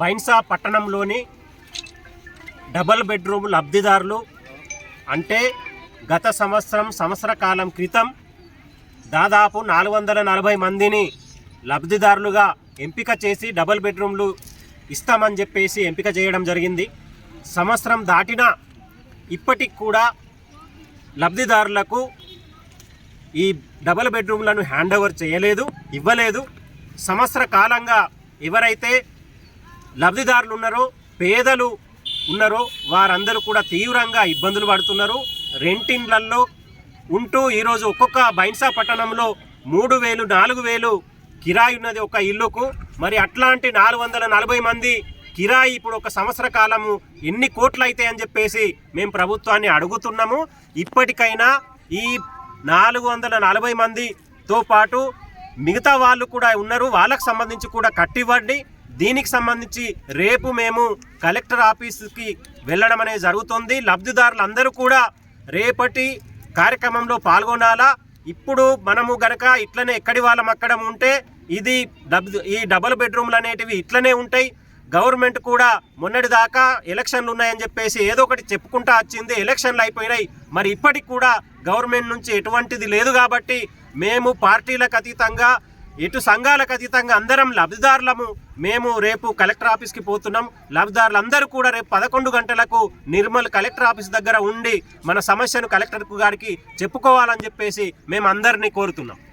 బైన్సా పట్టణంలోని double bedroom లబ్ధిదారులు అంటే గత సంవత్సర కాలం క్రితం దాదాపు 440 మందిని లబ్ధిదారులుగా ఎంపిక చేసి డబుల్ బెడ్రూమ్లు ఇస్తామని చెప్పేసి ఎంపిక చేయడం జరిగింది. సంవత్సరం దాటినా ఇప్పటికి కూడా లబ్ధిదారులకు ఈ డబుల్ బెడ్రూమ్లను హ్యాండ్ ఓవర్ ఇవ్వలేదు. సంవత్సర కాలంగా ఎవరైతే లబ్ధిదారులు ఉన్నారో, పేదలు ఉన్నారో వారందరూ కూడా తీవ్రంగా ఇబ్బందులు పడుతున్నారు. రెంటిండ్లల్లో ఉంటూ ఈరోజు ఒక్కొక్క బైన్సా పట్టణంలో 3,000 4,000 కిరాయి ఉన్నది ఒక ఇల్లుకు. మరి అట్లాంటి 440 మంది కిరాయి ఇప్పుడు ఒక సంవత్సర కాలము ఎన్ని కోట్లు అయితే అని చెప్పేసి మేము ప్రభుత్వాన్ని అడుగుతున్నాము. ఇప్పటికైనా ఈ 440 మందితో పాటు మిగతా వాళ్ళు కూడా ఉన్నారు, వాళ్ళకు సంబంధించి కూడా కట్టివ్వండి. దీనికి సంబంధించి రేపు మేము కలెక్టర్ ఆఫీస్కి వెళ్ళడం అనేది జరుగుతుంది. లబ్ధిదారులందరూ కూడా రేపటి కార్యక్రమంలో పాల్గొనాలా. ఇప్పుడు మనము గనక ఇట్లనే ఎక్కడి వాళ్ళం అక్కడ ఉంటే ఈ డబుల్ బెడ్రూమ్లు అనేటివి ఇట్లనే ఉంటాయి. గవర్నమెంట్ కూడా మొన్నటిదాకా ఎలక్షన్లు ఉన్నాయని చెప్పేసి ఏదో ఒకటి చెప్పుకుంటా వచ్చింది. ఎలక్షన్లు అయిపోయినాయి, మరి ఇప్పటికి కూడా గవర్నమెంట్ నుంచి ఎటువంటిది లేదు. కాబట్టి మేము పార్టీలకు అతీతంగా, ఇటు సంఘాలకు అతీతంగా అందరం లబ్ధిదారులము. మేము రేపు కలెక్టర్ ఆఫీస్కి పోతున్నాం. లబ్ధిదారులందరూ కూడా రేపు 11 గంటలకు నిర్మల్ కలెక్టర్ ఆఫీస్ దగ్గర ఉండి మన సమస్యను కలెక్టర్ గారికి చెప్పుకోవాలని చెప్పేసి మేము అందరినీ కోరుతున్నాం.